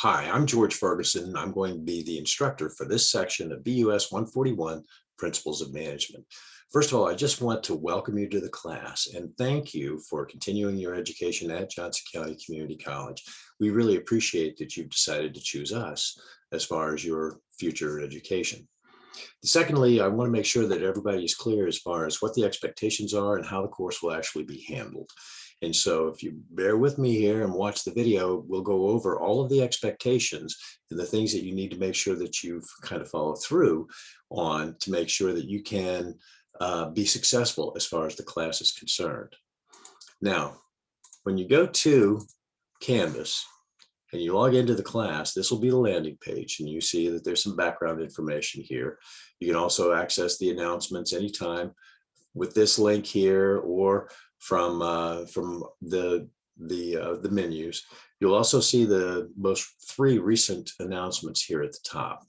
Hi, I'm George Ferguson, and I'm going to be the instructor for this section of BUS 141 Principles of Management. First of all, I just want to welcome you to the class and thank you for continuing your education at Johnson County Community College. We really appreciate that you've decided to choose us as far as your future education. Secondly, I want to make sure that everybody is clear as far as what the expectations are and how the course will actually be handled. And so if you bear with me here and watch the video, we'll go over all of the expectations and the things that you need to make sure that you've kind of followed through on to make sure that you can be successful as far as the class is concerned. Now, when you go to Canvas and you log into the class, this will be the landing page, and you see that there's some background information here. You can also access the announcements anytime with this link here or from the menus. You'll also see the most three recent announcements here at the top.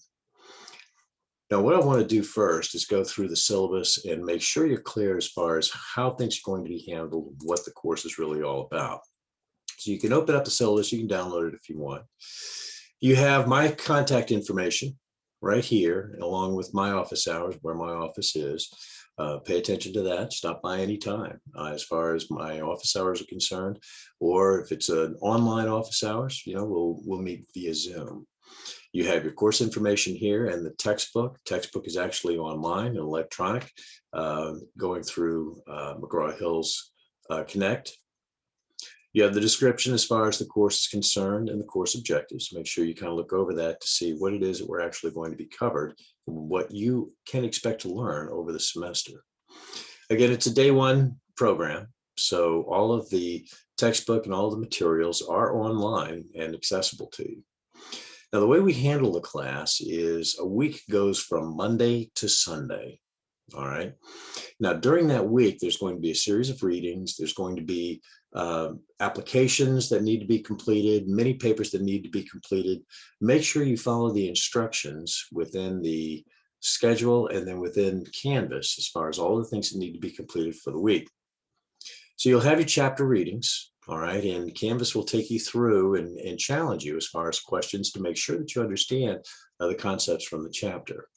Now, what I want to do first is go through the syllabus and make sure you're clear as far as how things are going to be handled, what the course is really all about. So you can open up the syllabus, you can download it if you want. You have my contact information right here, along with my office hours, where my office is. Pay attention to that. Stop by anytime as far as my office hours are concerned, or if it's an online office hours, we'll meet via Zoom. You have your course information here and the textbook. Textbook is actually online and electronic, going through McGraw-Hill's Connect. You have the description as far as the course is concerned and the course objectives. Make sure you kind of look over that to see what it is that we're actually going to be covered and what you can expect to learn over the semester. Again, it's a day one program, so all of the textbook and all the materials are online and accessible to you. Now, the way we handle the class is a week goes from Monday to Sunday. All right. Now, during that week, there's going to be a series of readings. There's going to be applications that need to be completed, many papers that need to be completed. Make sure you follow the instructions within the schedule and then within Canvas as far as all the things that need to be completed for the week. So you'll have your chapter readings. All right. And Canvas will take you through and challenge you as far as questions to make sure that you understand the concepts from the chapter.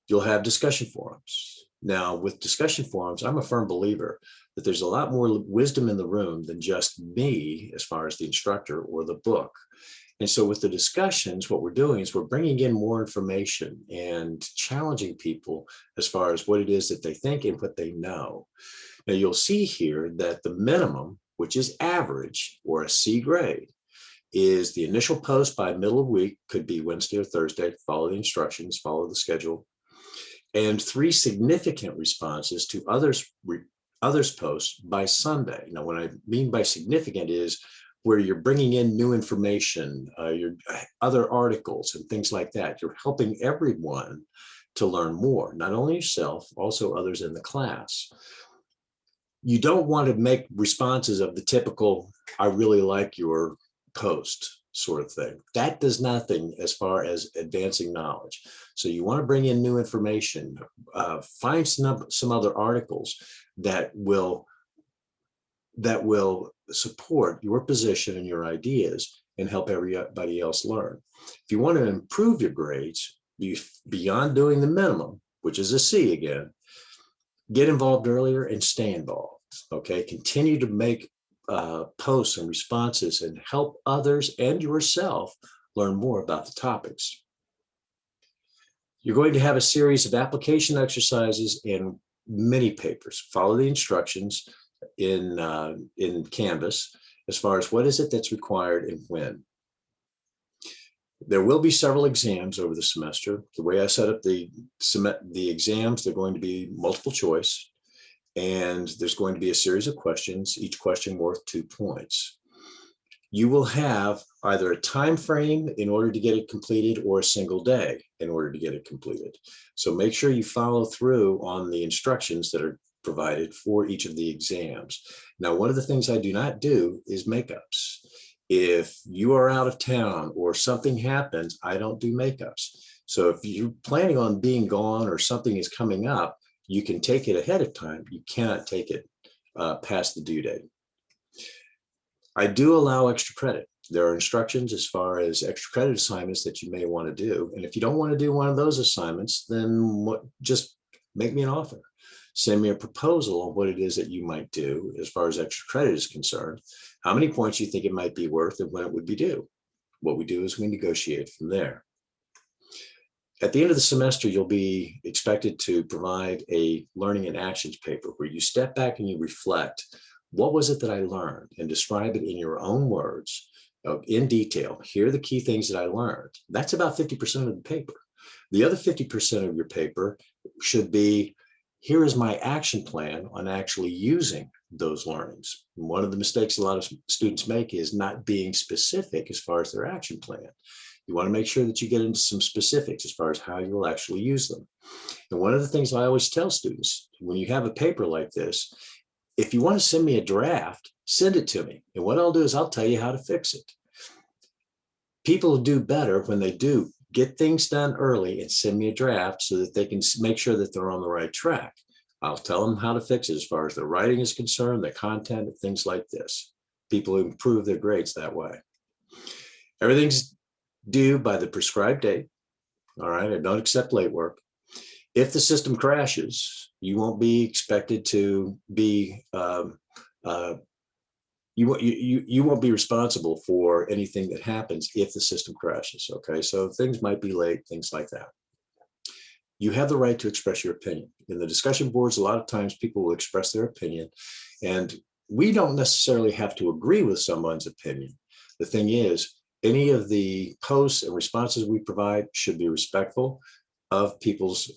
You'll have discussion forums. Now, with discussion forums, I'm a firm believer that there's a lot more wisdom in the room than just me as far as the instructor or the book. And so with the discussions, what we're doing is we're bringing in more information and challenging people as far as what it is that they think and what they know. Now, you'll see here that the minimum, which is average or a C grade, is the initial post by middle of week, could be Wednesday or Thursday, follow the instructions, follow the schedule, and 3 significant responses to others posts by Sunday. Now, what I mean by significant is where you're bringing in new information, your other articles and things like that. You're helping everyone to learn more, not only yourself, also others in the class. You don't want to make responses of the typical, I really like your post sort of thing. That does nothing as far as advancing knowledge. So you want to bring in new information, find some other articles that will support your position and your ideas and help everybody else learn. If you want to improve your grades, beyond doing the minimum, which is a C again, get involved earlier and stay involved. Okay, continue to make posts and responses and help others and yourself learn more about the topics. You're going to have a series of application exercises and mini papers. Follow the instructions in Canvas as far as what is it that's required and when. There will be several exams over the semester. The way I set up the exams, they're going to be multiple choice. And there's going to be a series of questions, each question worth 2 points. You will have either a time frame in order to get it completed or a single day in order to get it completed. So make sure you follow through on the instructions that are provided for each of the exams. Now, one of the things I do not do is makeups. If you are out of town or something happens, I don't do makeups. So if you're planning on being gone or something is coming up, you can take it ahead of time. You cannot take it past the due date. I do allow extra credit. There are instructions as far as extra credit assignments that you may want to do. And if you don't want to do one of those assignments, then just make me an offer. Send me a proposal on what it is that you might do as far as extra credit is concerned, how many points you think it might be worth and when it would be due. What we do is we negotiate from there. At the end of the semester, you'll be expected to provide a learning and actions paper where you step back and you reflect, what was it that I learned, and describe it in your own words in detail. Here are the key things that I learned. That's about 50% of the paper. The other 50% of your paper should be, here is my action plan on actually using those learnings. And one of the mistakes a lot of students make is not being specific as far as their action plan. You want to make sure that you get into some specifics as far as how you will actually use them. And one of the things I always tell students, when you have a paper like this, if you want to send me a draft, send it to me. And what I'll do is I'll tell you how to fix it. People do better when they do get things done early and send me a draft so that they can make sure that they're on the right track. I'll tell them how to fix it as far as the writing is concerned, the content, things like this. People improve their grades that way. Everything's due by the prescribed date. All right, I don't accept late work. If the system crashes, you won't be expected to be, you won't be responsible for anything that happens if the system crashes, okay? So things might be late, things like that. You have the right to express your opinion. In the discussion boards, a lot of times people will express their opinion, and we don't necessarily have to agree with someone's opinion. The thing is, any of the posts and responses we provide should be respectful of people's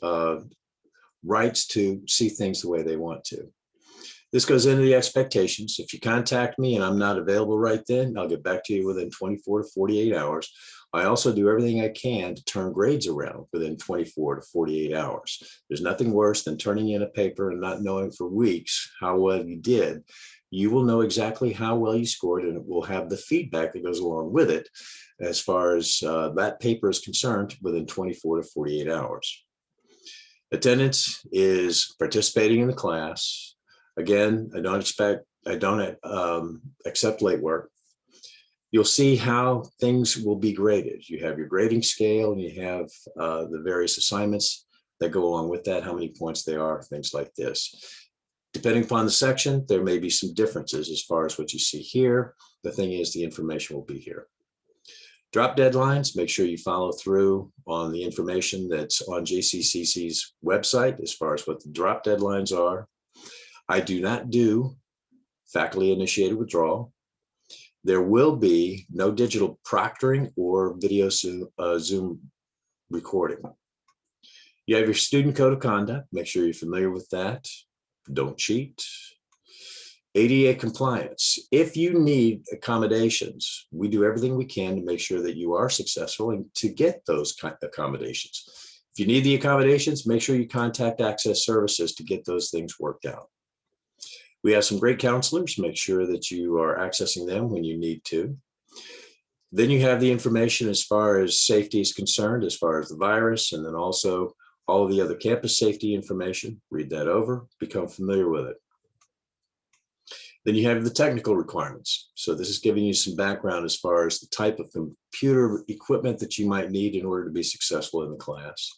rights to see things the way they want to. This goes into the expectations. If you contact me and I'm not available right then, I'll get back to you within 24 to 48 hours. I also do everything I can to turn grades around within 24 to 48 hours. There's nothing worse than turning in a paper and not knowing for weeks how well you did. You will know exactly how well you scored, and it will have the feedback that goes along with it as far as that paper is concerned within 24 to 48 hours. Attendance is participating in the class. Again, I don't accept late work. You'll see how things will be graded. You have your grading scale, and you have the various assignments that go along with that, how many points they are, things like this. Depending upon the section, there may be some differences as far as what you see here. The thing is, the information will be here. Drop deadlines, make sure you follow through on the information that's on JCCC's website as far as what the drop deadlines are. I do not do faculty-initiated withdrawal. There will be no digital proctoring or video Zoom recording. You have your student code of conduct. Make sure you're familiar with that. Don't cheat. ADA compliance. If you need accommodations, we do everything we can to make sure that you are successful and to get those accommodations. If you need the accommodations, make sure you contact Access Services to get those things worked out. We have some great counselors. Make sure that you are accessing them when you need to. Then you have the information as far as safety is concerned, as far as the virus, and then also all of the other campus safety information. Read that over, become familiar with it. Then you have the technical requirements. So this is giving you some background as far as the type of computer equipment that you might need in order to be successful in the class.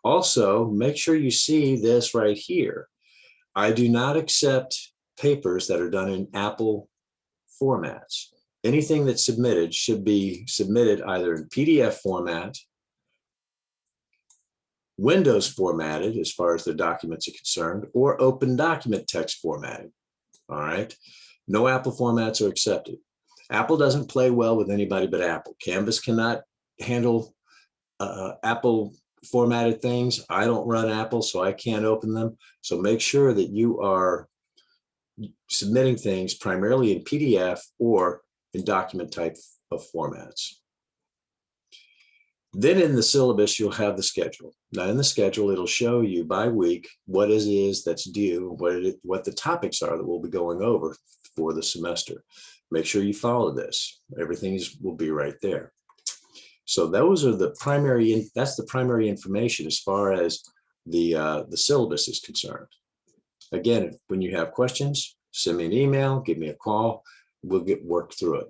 Also, make sure you see this right here. I do not accept papers that are done in Apple formats. Anything that's submitted should be submitted either in PDF format, Windows formatted as far as the documents are concerned, or open document text formatted. All right. No Apple formats are accepted. Apple doesn't play well with anybody but Apple. Canvas cannot handle Apple formatted things. I don't run Apple, so I can't open them. So make sure that you are submitting things primarily in PDF or in document type of formats. Then in the syllabus, you'll have the schedule. Now in the schedule, it'll show you by week what it is that's due, what the topics are that we'll be going over for the semester. Make sure you follow this. Everything will be right there. So those are the primary, that's the primary information as far as the syllabus is concerned. Again, when you have questions, send me an email, give me a call, we'll get worked through it.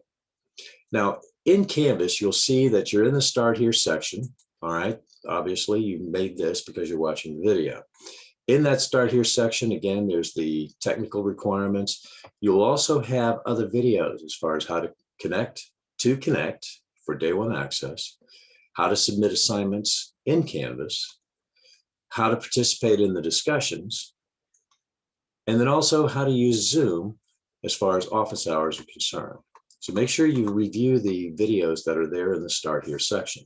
Now, in Canvas, you'll see that you're in the Start Here section. All right. Obviously, you made this because you're watching the video. In that Start Here section, again, there's the technical requirements. You'll also have other videos as far as how to connect for day one access, how to submit assignments in Canvas, how to participate in the discussions, and then also how to use Zoom as far as office hours are concerned. So make sure you review the videos that are there in the Start Here section.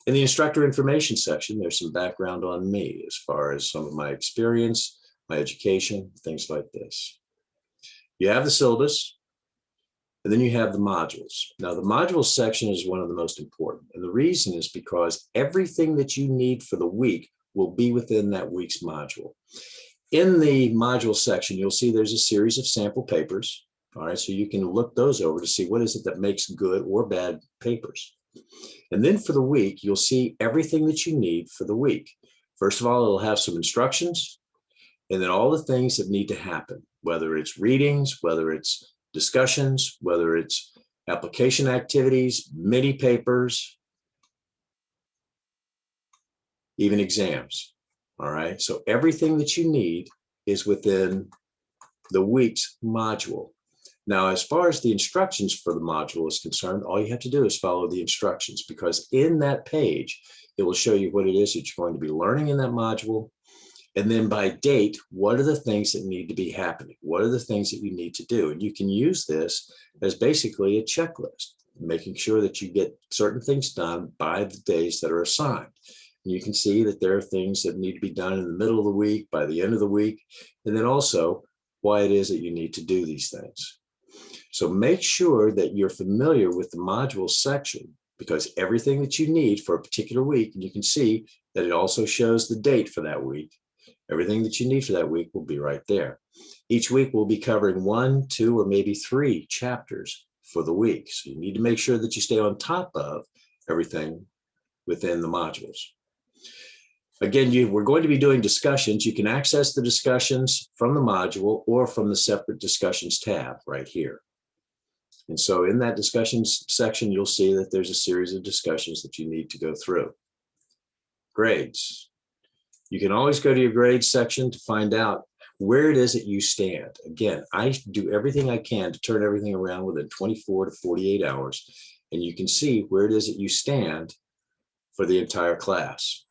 In the instructor information section, there's some background on me as far as some of my experience, my education, things like this. You have the syllabus, and then you have the modules. Now, the modules section is one of the most important. And the reason is because everything that you need for the week will be within that week's module. In the module section, you'll see there's a series of sample papers. All right, so you can look those over to see what is it that makes good or bad papers. And then for the week, you'll see everything that you need for the week. First of all, it'll have some instructions, and then all the things that need to happen, whether it's readings, whether it's discussions, whether it's application activities, mini papers, even exams. All right, so everything that you need is within the week's module. Now, as far as the instructions for the module is concerned, all you have to do is follow the instructions, because in that page, it will show you what it is that you're going to be learning in that module. And then by date, what are the things that need to be happening? What are the things that you need to do? And you can use this as basically a checklist, making sure that you get certain things done by the days that are assigned. And you can see that there are things that need to be done in the middle of the week, by the end of the week, and then also why it is that you need to do these things. So make sure that you're familiar with the module section, because everything that you need for a particular week, and you can see that it also shows the date for that week, everything that you need for that week will be right there. Each week we'll be covering 1, 2, or maybe 3 chapters for the week. So you need to make sure that you stay on top of everything within the modules. Again, we're going to be doing discussions. You can access the discussions from the module or from the separate discussions tab right here. And so in that discussions section, you'll see that there's a series of discussions that you need to go through. Grades. You can always go to your grades section to find out where it is that you stand. Again, I do everything I can to turn everything around within 24 to 48 hours. And you can see where it is that you stand for the entire class.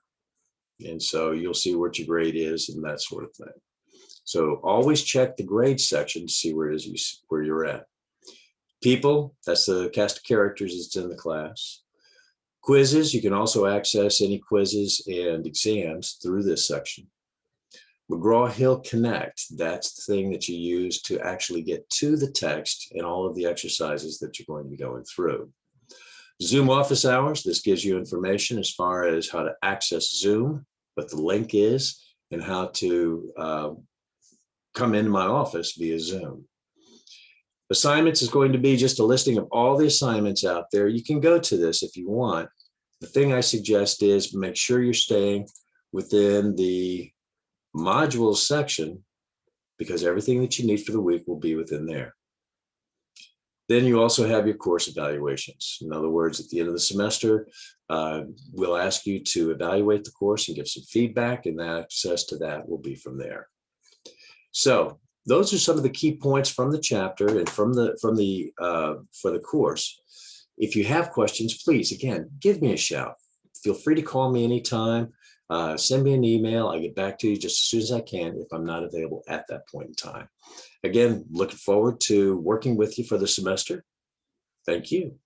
And so you'll see what your grade is and that sort of thing. So always check the grade section to see where it is where you're at. People, that's the cast of characters that's in the class. Quizzes, you can also access any quizzes and exams through this section. McGraw-Hill Connect, that's the thing that you use to actually get to the text and all of the exercises that you're going to be going through. Zoom office hours, this gives you information as far as how to access Zoom, what the link is, and how to come into my office via Zoom. Assignments is going to be just a listing of all the assignments out there. You can go to this if you want. The thing I suggest is make sure you're staying within the modules section, because everything that you need for the week will be within there. Then you also have your course evaluations. In other words, at the end of the semester, we'll ask you to evaluate the course and give some feedback, and access to that will be from there. So those are some of the key points from the chapter and for the course. If you have questions, please, again, give me a shout. Feel free to call me anytime. Send me an email. I get back to you just as soon as I can if I'm not available at that point in time. Again, looking forward to working with you for the semester. Thank you.